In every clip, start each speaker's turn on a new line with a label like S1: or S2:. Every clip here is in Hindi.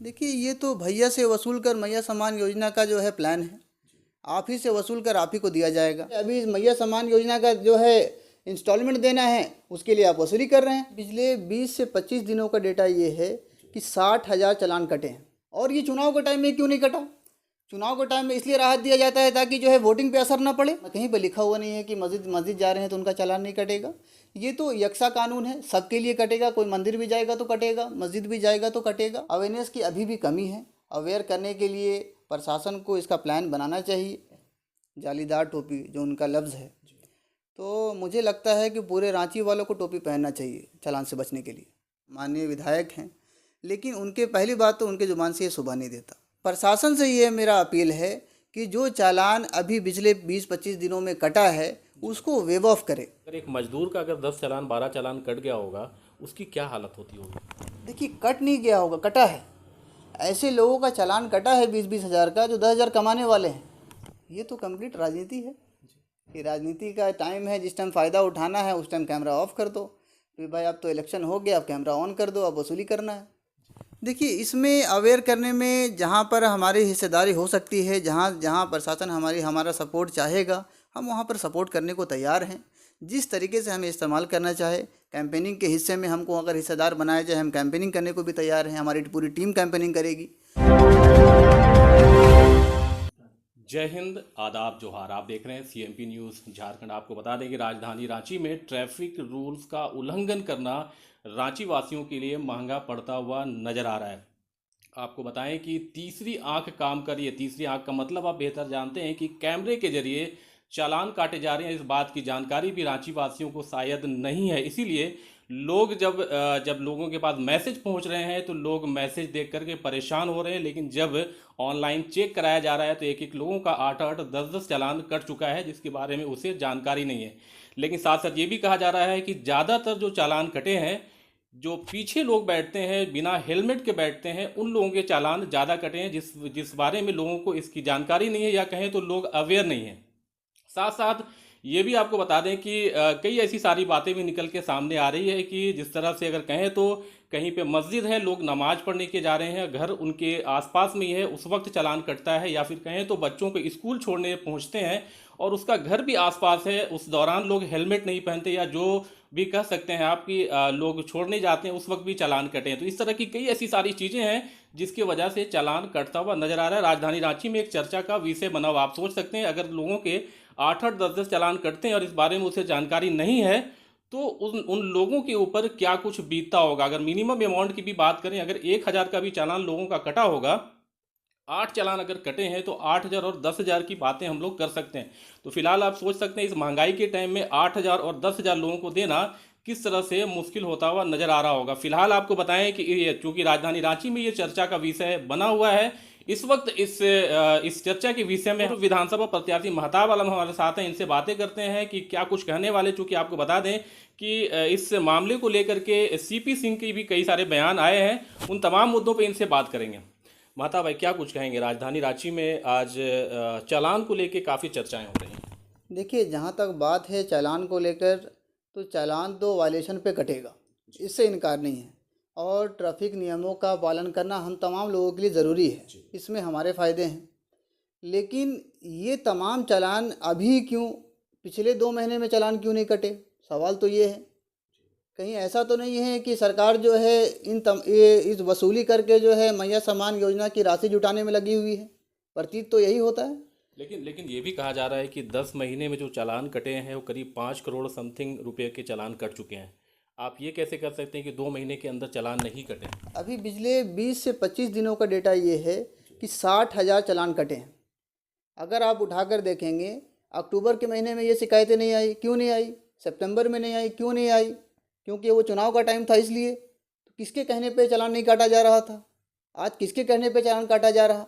S1: देखिए, ये तो भैया से वसूल कर मैया सम्मान योजना का जो है प्लान है। आप ही से वसूल कर आप ही को दिया जाएगा। अभी इस मैया सम्मान योजना का जो है इंस्टॉलमेंट देना है, उसके लिए आप वसूली कर रहे हैं। पिछले 20 से 25 दिनों का डेटा ये है कि 60,000 चालान कटे हैं। और ये चुनाव के टाइम में क्यों नहीं कटा? चुनाव के टाइम में इसलिए राहत दिया जाता है ताकि जो है वोटिंग पे असर ना पड़े। कहीं पर लिखा हुआ नहीं है कि मस्जिद मस्जिद जा रहे हैं तो उनका चालान नहीं कटेगा। ये तो यकसा कानून है, सबके लिए कटेगा। कोई मंदिर भी जाएगा तो कटेगा, मस्जिद भी जाएगा तो कटेगा। अवेयरनेस की अभी भी कमी है। अवेयर करने के लिए प्रशासन को इसका प्लान बनाना चाहिए। जालीदार टोपी जो उनका लफ्ज़ है, तो मुझे लगता है कि पूरे रांची वालों को टोपी पहनना चाहिए चालान से बचने के लिए। माननीय विधायक हैं, लेकिन उनके पहली बात तो उनके ज़ुबान से ये शोभा नहीं देता। प्रशासन से ये मेरा अपील है कि जो चालान अभी पिछले 20-25 दिनों में कटा है उसको वेव ऑफ करे।
S2: अगर एक मजदूर का अगर 10 चालान 12 चालान कट गया होगा, उसकी क्या हालत होती होगी?
S1: देखिए, कट नहीं गया होगा, कटा है। ऐसे लोगों का चालान कटा है 20-20 हज़ार का जो 10 हज़ार कमाने वाले हैं। ये तो कंप्लीट राजनीति है। ये राजनीति का टाइम है, जिस टाइम फ़ायदा उठाना है उस टाइम कैमरा ऑफ कर दो। फिर भाई अब तो इलेक्शन हो गया, अब कैमरा ऑन कर दो, अब वसूली करना है। देखिए, इसमें अवेयर करने में जहाँ पर हमारी हिस्सेदारी हो सकती है, जहाँ जहाँ प्रशासन हमारा सपोर्ट चाहेगा, हम वहाँ पर सपोर्ट करने को तैयार हैं। जिस तरीके से हमें इस्तेमाल करना चाहे, कैंपेनिंग के हिस्से में हमको अगर हिस्सेदार बनाया जाए, हम कैंपेनिंग करने को भी तैयार हैं। हमारी पूरी टीम कैंपेनिंग करेगी।
S2: जय हिंद, आदाब, जोहार। आप देख रहे हैं सीएमपी न्यूज़ झारखंड। आपको बता दें कि राजधानी रांची में ट्रैफिक रूल्स का उल्लंघन करना रांची वासियों के लिए महंगा पड़ता हुआ नजर आ रहा है। आपको बताएं कि तीसरी आंख काम कर रही है। तीसरी आंख का मतलब आप बेहतर जानते हैं कि कैमरे के जरिए चालान काटे जा रहे हैं। इस बात की जानकारी भी रांची वासियों को शायद नहीं है। इसीलिए लोग जब लोगों के पास मैसेज पहुंच रहे हैं तो लोग मैसेज देख करके परेशान हो रहे हैं। लेकिन जब ऑनलाइन चेक कराया जा रहा है तो एक एक लोगों का 8-8 10-10 चालान कट चुका है, जिसके बारे में उसे जानकारी नहीं है। लेकिन साथ साथ ये भी कहा जा रहा है कि ज़्यादातर जो चालान कटे हैं, जो पीछे लोग बैठते हैं बिना हेलमेट के बैठते हैं, उन लोगों के चालान ज़्यादा कटे हैं, जिस बारे में लोगों को इसकी जानकारी नहीं है, या कहें तो लोग अवेयर नहीं हैं। साथ साथ ये भी आपको बता दें कि कई ऐसी सारी बातें भी निकल के सामने आ रही है कि जिस तरह से अगर कहें तो कहीं पे मस्जिद है, लोग नमाज पढ़ने के जा रहे हैं, घर उनके आसपास में ही है, उस वक्त चालान कटता है। या फिर कहें तो बच्चों को स्कूल छोड़ने पहुंचते हैं और उसका घर भी आसपास है, उस दौरान लोग हेलमेट नहीं पहनते, या जो भी कह सकते हैं आप कि लोग छोड़ने जाते हैं उस वक्त भी चालान कटे हैं। तो इस तरह की कई ऐसी सारी चीज़ें हैं जिसकी वजह से चालान कटता हुआ नजर आ रहा है। राजधानी रांची में एक चर्चा का विषय बना हुआ। आप सोच सकते हैं अगर लोगों के 8-8 10-10 चालान कटते हैं और इस बारे में उसे जानकारी नहीं है, तो उन लोगों के ऊपर क्या कुछ बीतता होगा। अगर मिनिमम अमाउंट की भी बात करें, अगर 1,000 का भी चालान लोगों का कटा होगा, 8 चालान अगर कटे हैं तो 8,000 और 10,000 की बातें हम लोग कर सकते हैं। तो फिलहाल आप सोच सकते हैं इस महंगाई के टाइम में 8,000 और 10,000 लोगों को देना किस तरह से मुश्किल होता हुआ नजर आ रहा होगा। फिलहाल आपको बताएं कि चूंकि राजधानी रांची में ये चर्चा का विषय बना हुआ है, इस वक्त इस चर्चा के विषय में विधानसभा प्रत्याशी महताब आलम हमारे साथ हैं। इनसे बातें करते हैं कि क्या कुछ कहने वाले। चूंकि आपको बता दें कि इस मामले को लेकर के सीपी सिंह के भी कई सारे बयान आए हैं, उन तमाम मुद्दों पर इनसे बात करेंगे। महताब भाई, क्या कुछ कहेंगे? राजधानी रांची में आज चालान को लेकर काफ़ी चर्चाएं हो रही हैं।
S1: देखिए, जहाँ तक बात है चालान को लेकर, तो चालान तो वायलेशन पे कटेगा, इससे इनकार नहीं है। और ट्रैफिक नियमों का पालन करना हम तमाम लोगों के लिए ज़रूरी है, इसमें हमारे फ़ायदे हैं। लेकिन ये तमाम चालान अभी क्यों, पिछले 2 महीने में चालान क्यों नहीं कटे? सवाल तो ये है। कहीं ऐसा तो नहीं है कि सरकार जो है इस वसूली करके जो है मैया सम्मान योजना की राशि जुटाने में लगी हुई है? प्रतीत तो यही होता है।
S2: लेकिन ये भी कहा जा रहा है कि 10 महीने में जो चालान कटे हैं वो करीब 5 करोड़ समथिंग रुपए के चालान कट चुके हैं। आप ये कैसे कर सकते हैं कि 2 महीने के अंदर चालान नहीं कटे?
S1: अभी पिछले 20 से 25 दिनों का डेटा ये है कि 60,000 चालान कटे हैं। अगर आप उठाकर देखेंगे, अक्टूबर के महीने में ये शिकायतें नहीं आई, क्यों नहीं आई? सितंबर में नहीं आई, क्यों नहीं आई? क्योंकि वो चुनाव का टाइम था, इसलिए। तो किसके कहने पे चालान नहीं काटा जा रहा था? आज किसके कहने पे चालान काटा जा रहा?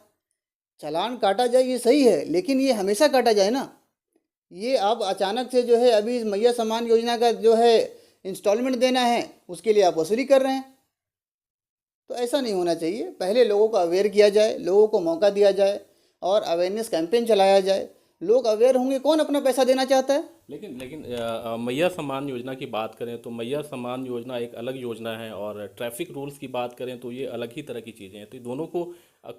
S1: चालान काटा जाए ये सही है, लेकिन ये हमेशा काटा जाए ना। ये अब अचानक से जो है अभी इस मैया सम्मान योजना का जो है इंस्टॉलमेंट देना है, उसके लिए आप वसूली कर रहे हैं। तो ऐसा नहीं होना चाहिए। पहले लोगों को अवेयर किया जाए, लोगों को मौका दिया जाए और अवेयरनेस कैंपेन चलाया जाए। लोग अवेयर होंगे, कौन अपना पैसा देना चाहता है।
S2: लेकिन मैया सम्मान योजना की बात करें तो मैया सम्मान योजना एक अलग योजना है और ट्रैफिक रूल्स की बात करें तो ये अलग ही तरह की चीज़ें हैं। तो ये दोनों को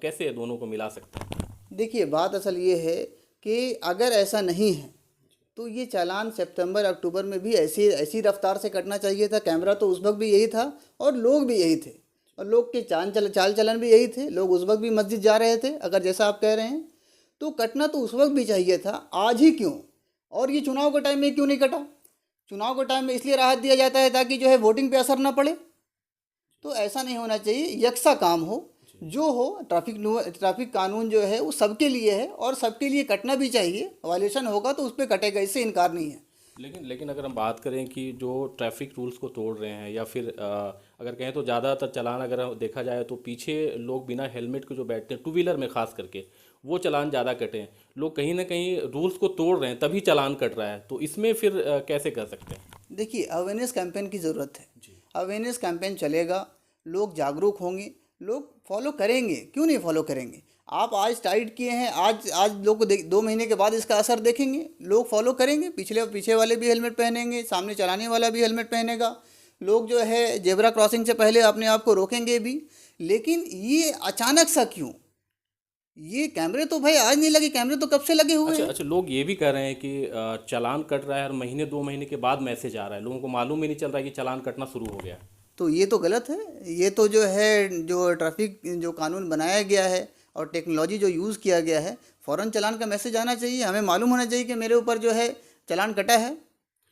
S2: कैसे दोनों को मिला सकते हैं?
S1: देखिए बात असल ये है कि अगर ऐसा नहीं है तो ये चालान सितंबर अक्टूबर में भी ऐसी ऐसी रफ्तार से कटना चाहिए था। कैमरा तो उस वक्त भी यही था और लोग भी यही थे और लोग के चाल चलन भी यही थे। लोग उस वक्त भी मस्जिद जा रहे थे। अगर जैसा आप कह रहे हैं तो कटना तो उस वक्त भी चाहिए था, आज ही क्यों? और ये चुनाव के टाइम में क्यों नहीं कटा? चुनाव के टाइम में इसलिए राहत दिया जाता है ताकि जो है वोटिंग पे असर ना पड़े। तो ऐसा नहीं होना चाहिए, यकसा काम हो जो हो। ट्रैफिक कानून जो है वो सबके लिए है और सबके लिए कटना भी चाहिए। वायलेशन होगा तो उस पर कटेगा, इससे इनकार नहीं है।
S2: लेकिन अगर हम बात करें कि जो ट्रैफिक रूल्स को तोड़ रहे हैं या फिर अगर कहें तो ज़्यादातर चालान अगर देखा जाए तो पीछे लोग बिना हेलमेट के जो बैठते हैं, टू व्हीलर में खास करके, वो चालान ज़्यादा कटे हैं। लोग कहीं ना कहीं रूल्स को तोड़ रहे हैं तभी चालान कट रहा है। तो इसमें फिर कैसे कर सकते हैं?
S1: देखिए अवेयरनेस कैंपेन की ज़रूरत है।
S2: जी।
S1: अवेयरनेस कैंपेन चलेगा, लोग जागरूक होंगे, लोग फॉलो करेंगे। क्यों नहीं फॉलो करेंगे? आप आज टाइट किए हैं, आज आज लोग को 2 महीने के बाद इसका असर देखेंगे, लोग फॉलो करेंगे। पीछे वाले भी हेलमेट पहनेंगे, सामने चलाने वाला भी हेलमेट पहनेगा। लोग जो है जेब्रा क्रॉसिंग से पहले अपने आप को रोकेंगे भी। लेकिन ये अचानक सा क्यों? ये कैमरे तो भाई आज नहीं लगे, कैमरे तो कब से लगे हुए हैं।
S2: अच्छा, लोग ये भी कह रहे हैं कि चालान कट रहा है और महीने 2 महीने के बाद मैसेज आ रहा है, लोगों को मालूम ही नहीं चल रहा है कि चालान कटना शुरू हो गया है।
S1: तो ये तो गलत है। ये तो जो है जो ट्रैफिक जो कानून बनाया गया है और टेक्नोलॉजी जो यूज़ किया गया है, फ़ौरन चालान का मैसेज आना चाहिए। हमें मालूम होना चाहिए कि मेरे ऊपर जो है चालान कटा है।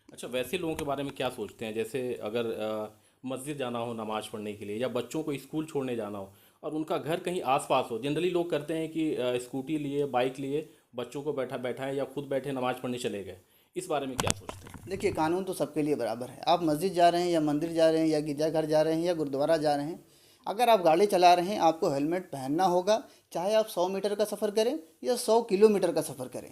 S2: अच्छा, वैसे लोगों के बारे में क्या सोचते हैं? जैसे अगर मस्जिद जाना हो नमाज़ पढ़ने के लिए या बच्चों को स्कूल छोड़ने जाना हो और उनका घर कहीं आसपास हो, जनरली लोग करते हैं कि स्कूटी लिए, बाइक लिए, बच्चों को बैठाएं या खुद बैठे नमाज़ पढ़ने चले गए। इस बारे में क्या सोचते हैं?
S1: देखिए कानून तो सबके लिए बराबर है। आप मस्जिद जा रहे हैं या मंदिर जा रहे हैं या गिरजाघर जा रहे हैं या गुरुद्वारा जा रहे हैं, अगर आप गाड़ी चला रहे हैं आपको हेलमेट पहनना होगा, चाहे आप 100 मीटर का सफ़र करें या 100 किलोमीटर का सफ़र करें।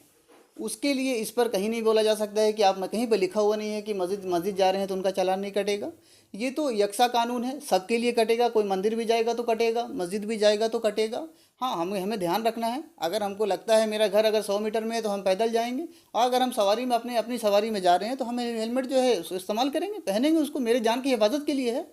S1: उसके लिए इस पर कहीं नहीं बोला जा सकता है कि आप, कहीं पर लिखा हुआ नहीं है कि मस्जिद जा रहे हैं तो उनका चालान नहीं कटेगा। ये तो यकसा कानून है, सबके लिए कटेगा। कोई मंदिर भी जाएगा तो कटेगा, मस्जिद भी जाएगा तो कटेगा। हाँ, हमें ध्यान रखना है। अगर हमको लगता है मेरा घर अगर 100 मीटर में है तो हम पैदल जाएंगे, और अगर हम सवारी में अपनी सवारी में जा रहे हैं तो हमें हेलमेट जो है उसको इस्तेमाल करेंगे, पहनेंगे उसको, मेरे जान की हिफाजत के लिए है।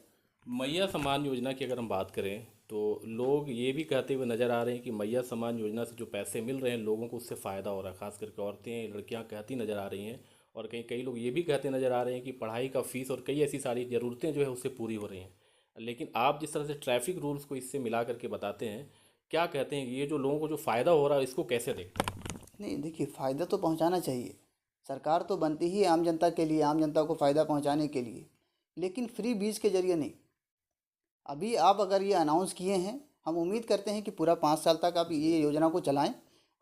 S2: मैया सम्मान योजना की अगर हम बात करें तो लोग ये भी कहते हुए नज़र आ रहे हैं कि मैया सम्मान योजना से जो पैसे मिल रहे हैं लोगों को उससे फ़ायदा हो रहा है। खास करके औरतें, लड़कियां कहती नज़र आ रही हैं और कई कई लोग ये भी कहते नज़र आ रहे हैं कि पढ़ाई का फ़ीस और कई ऐसी सारी ज़रूरतें जो है उससे पूरी हो रही हैं। लेकिन आप जिस तरह से ट्रैफिक रूल्स को इससे मिला करके बताते हैं, क्या कहते हैं कि ये जो लोगों को जो फ़ायदा हो रहा है इसको कैसे देखते हैं?
S1: नहीं देखिए, फ़ायदा तो पहुंचाना चाहिए। सरकार तो बनती ही आम जनता के लिए, आम जनता को फ़ायदा पहुंचाने के लिए, लेकिन फ्री बीज के जरिए नहीं। अभी आप अगर ये अनाउंस किए हैं, हम उम्मीद करते हैं कि पूरा 5 साल तक आप ये योजना को चलाएं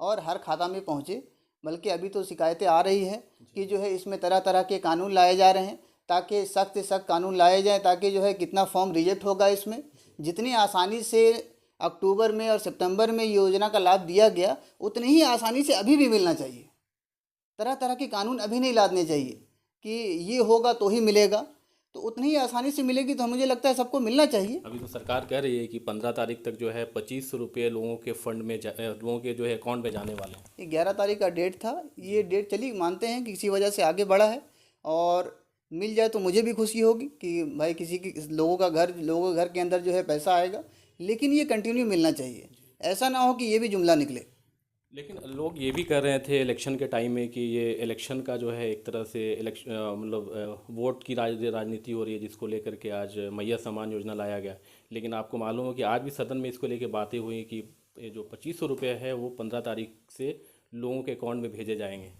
S1: और हर खाता में पहुंचे। बल्कि अभी तो शिकायतें आ रही है कि जो है इसमें तरह तरह के कानून लाए जा रहे हैं, ताकि सख्त से सख्त कानून लाए जाएं, ताकि जो है कितना फॉर्म रिजेक्ट होगा इसमें। जितनी आसानी से अक्टूबर में और सितंबर में योजना का लाभ दिया गया, उतनी ही आसानी से अभी भी मिलना चाहिए। तरह तरह के कानून अभी नहीं लादने चाहिए कि ये होगा तो ही मिलेगा, तो उतनी ही आसानी से मिलेगी तो मुझे लगता है सबको मिलना चाहिए।
S2: अभी तो सरकार कह रही है कि 15 तारीख तक जो है 2500 रुपये लोगों के फंड में लोगों के जो है अकाउंट में जाने वाले हैं।
S1: ये 11 तारीख का डेट था, ये डेट चली, मानते हैं कि किसी वजह से आगे बढ़ा है और मिल जाए तो मुझे भी खुशी होगी कि भाई किसी की लोगों के घर के अंदर जो है पैसा आएगा। लेकिन ये कंटिन्यू मिलना चाहिए, ऐसा ना हो कि ये भी जुमला निकले।
S2: लेकिन लोग ये भी कर रहे थे इलेक्शन के टाइम में कि ये इलेक्शन का जो है एक तरह से वोट की राजनीति हो रही है, जिसको लेकर के आज मैया सम्मान योजना लाया गया। लेकिन आपको मालूम है कि आज भी सदन में इसको लेकर बातें हुई कि ये जो 2500 रुपये है वो 15 तारीख से लोगों के अकाउंट में भेजे जाएंगे।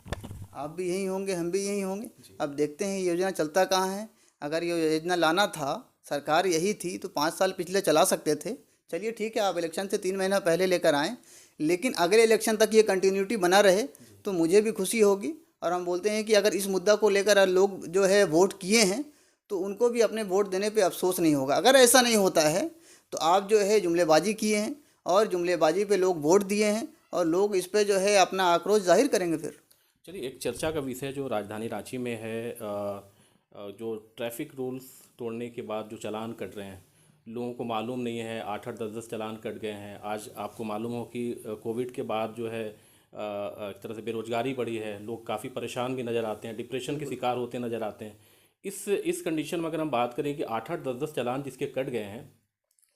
S1: आप भी यहीं होंगे, हम भी यहीं होंगे। अब देखते हैं ये योजना चलता कहाँ है। अगर ये योजना लाना था, सरकार यही थी तो 5 साल पिछले चला सकते थे। चलिए ठीक है, आप इलेक्शन से 3 महीना पहले लेकर आएँ, लेकिन अगले इलेक्शन तक ये कंटिन्यूटी बना रहे तो मुझे भी खुशी होगी। और हम बोलते हैं कि अगर इस मुद्दा को लेकर लोग जो है वोट किए हैं तो उनको भी अपने वोट देने पे अफसोस नहीं होगा। अगर ऐसा नहीं होता है तो आप जो है जुमलेबाजी किए हैं और जुमलेबाजी पे लोग वोट दिए हैं और लोग इस पे जो है अपना आक्रोश जाहिर करेंगे फिर।
S2: चलिए, एक चर्चा का विषय जो राजधानी रांची में है, जो ट्रैफिक रूल्स तोड़ने के बाद जो चालान कट रहे हैं, लोगों को मालूम नहीं है, 8-8 10-10 चालान कट गए हैं। आज आपको मालूम हो कि कोविड के बाद जो है एक तरह से बेरोजगारी बढ़ी है, लोग काफ़ी परेशान भी नज़र आते हैं, डिप्रेशन के शिकार होते नज़र आते हैं। इस कंडीशन में अगर हम बात करें कि 8-8 10-10 चालान जिसके कट गए हैं,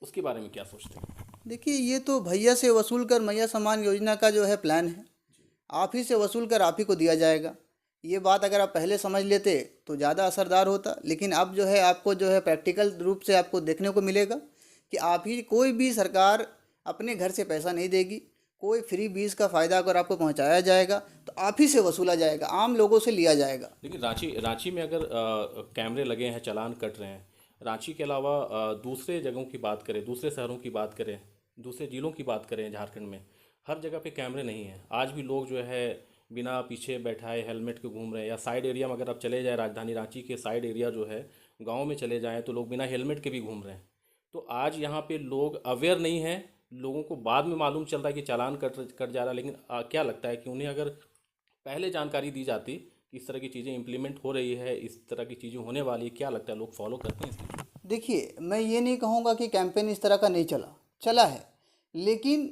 S2: उसके बारे में क्या सोचते हैं?
S1: देखिए, ये तो भैया से वसूल कर मैया सम्मान योजना का जो है प्लान है। आप ही से वसूल कर आप ही को दिया जाएगा। ये बात अगर आप पहले समझ लेते तो ज़्यादा असरदार होता, लेकिन अब जो है आपको जो है प्रैक्टिकल रूप से आपको देखने को मिलेगा कि आप ही, कोई भी सरकार अपने घर से पैसा नहीं देगी। कोई फ्री बीज का फ़ायदा अगर आपको पहुंचाया जाएगा तो आप ही से वसूला जाएगा, आम लोगों से लिया जाएगा।
S2: लेकिन रांची में अगर कैमरे लगे हैं, चालान कट रहे हैं, रांची के अलावा दूसरे जगहों की बात करें, दूसरे शहरों की बात करें, दूसरे ज़िलों की बात करें, झारखंड में हर जगह पे कैमरे नहीं हैं। आज भी लोग जो है बिना पीछे बैठाए हेलमेट के घूम रहे हैं, या साइड एरिया में अगर आप चले जाएँ, राजधानी रांची के साइड एरिया जो है, गाँव में चले जाएँ तो लोग बिना हेलमेट के भी घूम रहे हैं। तो आज यहाँ पे लोग अवेयर नहीं हैं, लोगों को बाद में मालूम चल रहा है कि चालान कट कट जा रहा है। लेकिन क्या लगता है कि उन्हें अगर पहले जानकारी दी जाती कि इस तरह की चीज़ें इम्प्लीमेंट हो रही है, इस तरह की चीज़ें होने वाली है, क्या लगता है लोग फॉलो करते हैं इसको?
S1: देखिए, मैं ये नहीं कहूँगा कि कैंपेन इस तरह का नहीं चला, चला है, लेकिन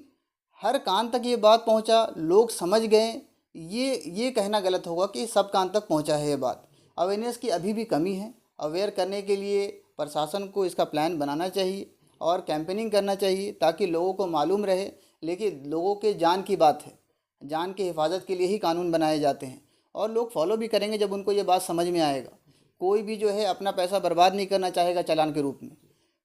S1: हर कान तक ये बात पहुँचा, लोग समझ गए। ये कहना गलत होगा कि सब कान तक पहुँचा है ये बात। अवेयरनेस की अभी भी कमी है। अवेयर करने के लिए प्रशासन को इसका प्लान बनाना चाहिए और कैंपेनिंग करना चाहिए ताकि लोगों को मालूम रहे। लेकिन लोगों के जान की बात है, जान की हिफाजत के लिए ही कानून बनाए जाते हैं और लोग फॉलो भी करेंगे जब उनको ये बात समझ में आएगा। कोई भी जो है अपना पैसा बर्बाद नहीं करना चाहेगा चालान के रूप में।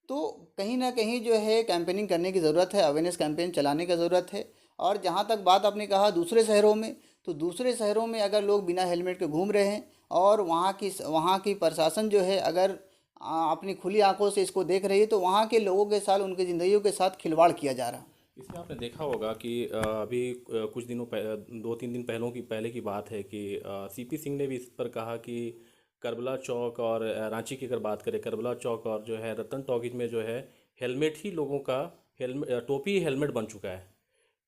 S1: तो कहीं ना कहीं जो है कैंपेनिंग करने की ज़रूरत है, अवेयरनेस कैंपेन चलाने की ज़रूरत है। और जहाँ तक बात आपने कहा दूसरे शहरों में, तो दूसरे शहरों में अगर लोग बिना हेलमेट के घूम रहे हैं और वहाँ की प्रशासन जो है अगर अपनी खुली आंखों से इसको देख रही है तो वहाँ के लोगों के साथ, उनकी ज़िंदगियों के साथ खिलवाड़ किया जा रहा है।
S2: इसमें आपने देखा होगा कि अभी कुछ दिनों 2-3 दिन पहले की बात है कि सीपी सिंह ने भी इस पर कहा कि करबला चौक और रांची की अगर बात करें, करबला चौक और जो है रतन टॉकीज में जो है हेलमेट ही लोगों का, हेलमेट टोपी ही हेलमेट बन चुका है।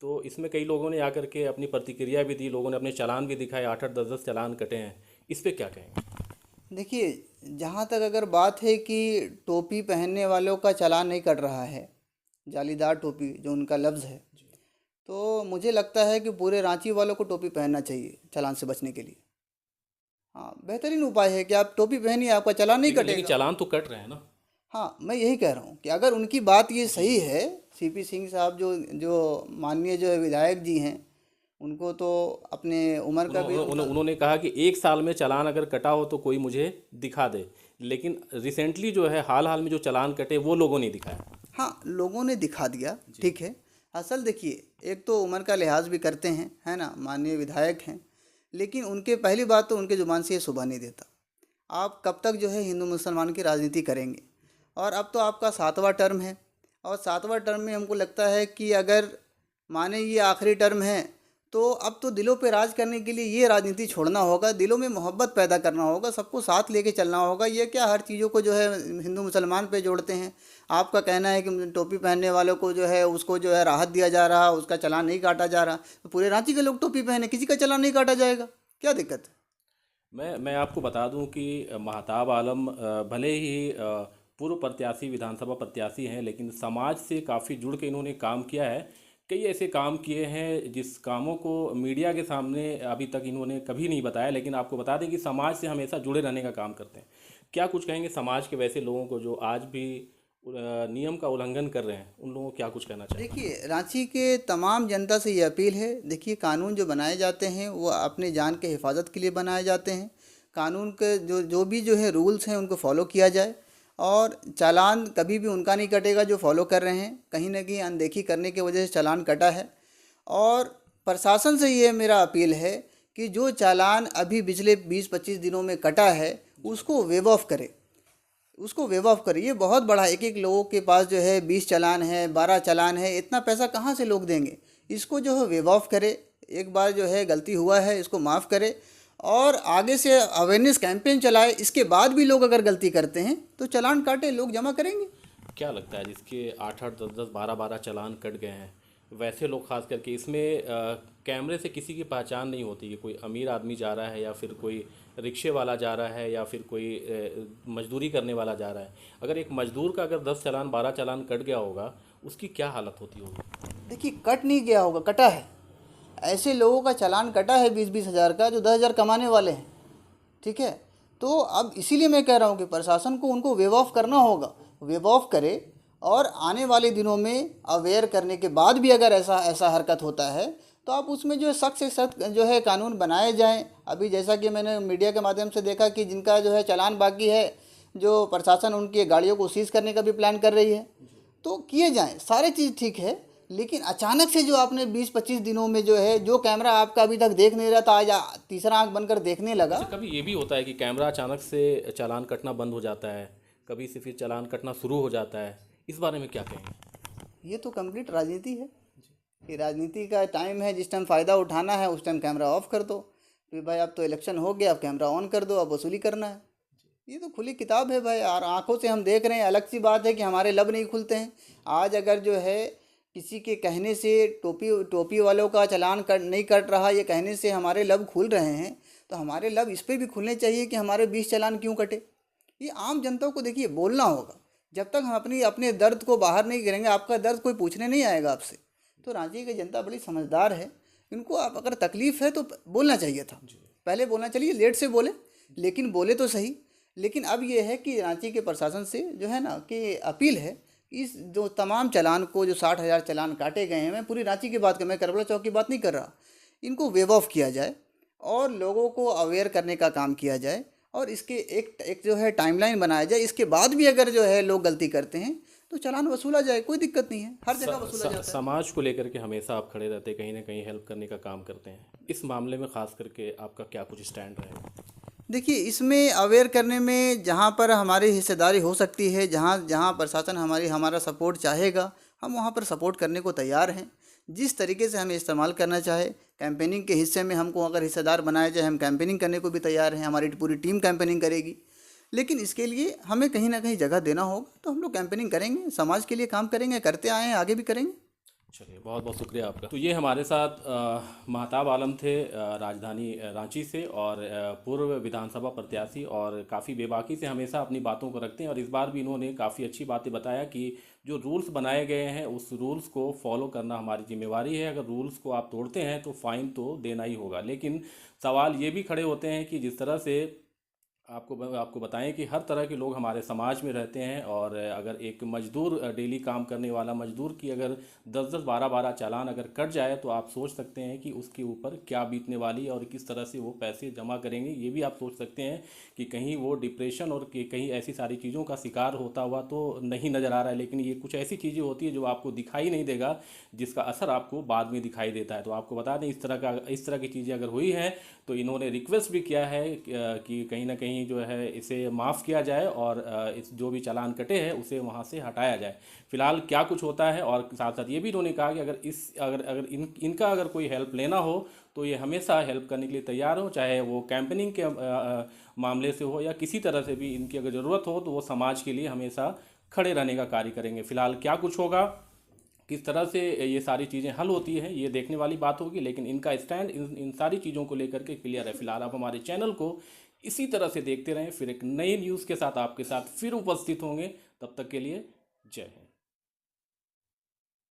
S2: तो इसमें कई लोगों ने आकर के अपनी प्रतिक्रिया भी दी, लोगों ने अपने चालान भी दिखाए, 8-8 10-10 चालान कटे हैं। इस पर क्या कहेंगे?
S1: देखिए, जहाँ तक अगर बात है कि टोपी पहनने वालों का चालान नहीं कट रहा है, जालीदार टोपी जो उनका लफ्ज़ है, तो मुझे लगता है कि पूरे रांची वालों को टोपी पहनना चाहिए चालान से बचने के लिए। हाँ, बेहतरीन उपाय है कि आप टोपी पहनिए, आपका चालान नहीं
S2: लेकिन
S1: कटेगा।
S2: चालान तो कट रहे हैं ना।
S1: हाँ, मैं यही कह रहा हूँ कि अगर उनकी बात ये सही है, सीपी सिंह साहब जो जो माननीय जो है विधायक जी हैं, उनको तो अपने उम्र का भी
S2: उन्होंने कहा कि 1 साल में चालान अगर कटा हो तो कोई मुझे दिखा दे। लेकिन रिसेंटली जो है हाल हाल में जो चालान कटे वो लोगों ने दिखाया।
S1: हाँ, लोगों ने दिखा दिया, ठीक है। असल देखिए, एक तो उम्र का लिहाज भी करते हैं, है ना, माननीय विधायक हैं, लेकिन उनके पहली बात तो उनके ज़ुबान से ये शोभा नहीं देता। आप कब तक जो है हिंदू मुसलमान की राजनीति करेंगे? और अब तो आपका 7वां टर्म है और 7वां टर्म में हमको लगता है कि अगर माने ये आखिरी टर्म है तो अब तो दिलों पे राज करने के लिए ये राजनीति छोड़ना होगा, दिलों में मोहब्बत पैदा करना होगा, सबको साथ लेके चलना होगा। ये क्या हर चीज़ों को जो है हिंदू मुसलमान पे जोड़ते हैं? आपका कहना है कि टोपी पहनने वालों को जो है उसको जो है राहत दिया जा रहा, उसका चालान नहीं काटा जा रहा, तो पूरे रांची के लोग टोपी पहने, किसी का चालान नहीं काटा जाएगा, क्या दिक्कत है?
S2: मैं आपको बता दूं कि महताब आलम भले ही पूर्व प्रत्याशी, विधानसभा प्रत्याशी हैं, लेकिन समाज से काफ़ी जुड़ के इन्होंने काम किया है। कई ऐसे काम किए हैं जिस कामों को मीडिया के सामने अभी तक इन्होंने कभी नहीं बताया, लेकिन आपको बता दें कि समाज से हमेशा जुड़े रहने का काम करते हैं। क्या कुछ कहेंगे समाज के वैसे लोगों को जो आज भी नियम का उल्लंघन कर रहे हैं, उन लोगों को क्या कुछ कहना चाहिए?
S1: देखिए, रांची के तमाम जनता से ये अपील है। देखिए, कानून जो बनाए जाते हैं वो अपने जान के हिफाजत के लिए बनाए जाते हैं। कानून के जो भी जो है रूल्स हैं उनको फॉलो किया जाए और चालान कभी भी उनका नहीं कटेगा जो फॉलो कर रहे हैं। कहीं ना कहीं अनदेखी करने की वजह से चालान कटा है। और प्रशासन से ये मेरा अपील है कि जो चालान अभी पिछले 20-25 दिनों में कटा है उसको वेव ऑफ करे, उसको वेव ऑफ करिए। बहुत बड़ा, एक एक लोगों के पास जो है 20 चालान है, 12 चालान है, इतना पैसा कहाँ से लोग देंगे? इसको जो है वेव ऑफ करे। एक बार जो है गलती हुआ है इसको माफ़ करे और आगे से अवेयरनेस कैंपेन चलाए। इसके बाद भी लोग अगर गलती करते हैं तो चालान काटे, लोग जमा करेंगे।
S2: क्या लगता है जिसके 8-8 10-10 12-12 चालान कट गए हैं, वैसे लोग खास करके इसमें कैमरे से किसी की पहचान नहीं होती कि कोई अमीर आदमी जा रहा है या फिर कोई रिक्शे वाला जा रहा है या फिर कोई मजदूरी करने वाला जा रहा है। अगर एक मजदूर का अगर 10 चालान 12 चालान कट गया होगा, उसकी क्या हालत होती होगी?
S1: देखिए, कट नहीं गया होगा, कटा है। ऐसे लोगों का चालान कटा है 20-20 हज़ार का जो 10 हज़ार कमाने वाले हैं। ठीक है, तो अब इसीलिए मैं कह रहा हूँ कि प्रशासन को उनको वेव ऑफ करना होगा, वेव ऑफ करे और आने वाले दिनों में अवेयर करने के बाद भी अगर ऐसा ऐसा हरकत होता है तो आप उसमें जो है सख्त से सख्त जो है कानून बनाए जाएं। अभी जैसा कि मैंने मीडिया के माध्यम से देखा कि जिनका जो है चालान बाकी है, जो प्रशासन उनकी गाड़ियों को सीज करने का भी प्लान कर रही है, तो किए जाएं, सारी चीज़ ठीक है। लेकिन अचानक से जो आपने 20-25 दिनों में जो है जो कैमरा आपका अभी तक देख नहीं रहा था, आज तीसरा आंख बनकर देखने लगा।
S2: अच्छा, कभी ये भी होता है कि कैमरा अचानक से चालान कटना बंद हो जाता है, कभी से फिर चालान कटना शुरू हो जाता है, इस बारे में क्या कहेंगे?
S1: ये तो कंप्लीट राजनीति है। ये राजनीति का टाइम है, जिस टाइम फ़ायदा उठाना है उस टाइम कैमरा ऑफ कर दो, फिर भाई अब तो इलेक्शन हो गया, अब कैमरा ऑन कर दो, अब वसूली करना है। ये तो खुली किताब है भाई, और आंखों से हम देख रहे हैं। अलग सी बात है कि हमारे लब नहीं खुलते हैं। आज अगर जो है किसी के कहने से टोपी वालों का चालान नहीं कट रहा, ये कहने से हमारे लब खुल रहे हैं, तो हमारे लब इस पर भी खुलने चाहिए कि हमारे 20 चालान क्यों कटे। ये आम जनता को देखिए बोलना होगा। जब तक हम अपने दर्द को बाहर नहीं करेंगे, आपका दर्द कोई पूछने नहीं आएगा आपसे। तो रांची की जनता बड़ी समझदार है, इनको आप अगर तकलीफ़ है तो बोलना चाहिए था, पहले बोलना चाहिए। लेट से बोले लेकिन बोले तो सही। लेकिन अब ये है कि रांची के प्रशासन से जो है ना कि अपील है, इस जो तमाम चालान को, जो 60,000 चालान काटे गए हैं, मैं पूरी रांची की बात कर, मैं करबला चौक की बात नहीं कर रहा, इनको वेव ऑफ किया जाए और लोगों को अवेयर करने का काम किया जाए और इसके एक जो है टाइमलाइन बनाया जाए। इसके बाद भी अगर जो है लोग गलती करते हैं तो चालान वसूला जाए, कोई दिक्कत नहीं है, हर जगह वसूला जाता है।
S2: समाज को लेकर के हमेशा आप खड़े रहते हैं, कहीं ना कहीं हेल्प करने का काम करते हैं। इस मामले में खास करके आपका क्या कुछ स्टैंड रहेगा?
S1: देखिए, इसमें अवेयर करने में जहाँ पर हमारी हिस्सेदारी हो सकती है, जहाँ जहाँ प्रशासन हमारा सपोर्ट चाहेगा, हम वहाँ पर सपोर्ट करने को तैयार हैं। जिस तरीके से हमें इस्तेमाल करना चाहे, कैंपेनिंग के हिस्से में हमको अगर हिस्सेदार बनाया जाए, हम कैंपेनिंग करने को भी तैयार हैं। हमारी पूरी टीम कैंपेनिंग करेगी। लेकिन इसके लिए हमें कहीं ना कहीं जगह देना होगा, तो हम लोग कैंपेनिंग करेंगे, समाज के लिए काम करेंगे, करते आए हैं, आगे भी करेंगे।
S2: चलिए, बहुत बहुत शुक्रिया आपका। तो ये हमारे साथ महताब आलम थे, राजधानी रांची से, और पूर्व विधानसभा प्रत्याशी, और काफ़ी बेबाकी से हमेशा अपनी बातों को रखते हैं। और इस बार भी इन्होंने काफ़ी अच्छी बातें बताया कि जो रूल्स बनाए गए हैं उस रूल्स को फॉलो करना हमारी जिम्मेवारी है। अगर रूल्स को आप तोड़ते हैं तो फ़ाइन तो देना ही होगा। लेकिन सवाल ये भी खड़े होते हैं कि जिस तरह से आपको बताएं कि हर तरह के लोग हमारे समाज में रहते हैं, और अगर एक मजदूर, डेली काम करने वाला मजदूर की अगर 10-10, 12-12 चालान अगर कट जाए तो आप सोच सकते हैं कि उसके ऊपर क्या बीतने वाली है और किस तरह से वो पैसे जमा करेंगे। ये भी आप सोच सकते हैं कि कहीं वो डिप्रेशन और कहीं ऐसी सारी चीज़ों का शिकार होता हुआ तो नहीं नज़र आ रहा है। लेकिन ये कुछ ऐसी चीज़ें होती है जो आपको दिखाई नहीं देगा, जिसका असर आपको बाद में दिखाई देता है। तो आपको बता दें, इस तरह की चीज़ें अगर हुई हैं तो इन्होंने रिक्वेस्ट भी किया है कि कहीं ना कहीं जो है इसे माफ़ किया जाए और इस जो भी चालान कटे हैं उसे वहाँ से हटाया जाए। फिलहाल क्या कुछ होता है, और साथ साथ ये भी इन्होंने कहा कि अगर इनका अगर कोई हेल्प लेना हो तो ये हमेशा हेल्प करने के लिए तैयार हो, चाहे वो कैंपेनिंग के मामले से हो या किसी तरह से भी इनकी अगर ज़रूरत हो तो वो समाज के लिए हमेशा खड़े रहने का कार्य करेंगे। फिलहाल क्या कुछ होगा, किस तरह से ये सारी चीज़ें हल होती हैं, ये देखने वाली बात होगी। लेकिन इनका स्टैंड इन सारी चीज़ों को लेकर के क्लियर है। फिलहाल आप हमारे चैनल को इसी तरह से देखते रहें, फिर एक नई न्यूज़ के साथ आपके साथ फिर उपस्थित होंगे। तब तक के लिए जय हिंद।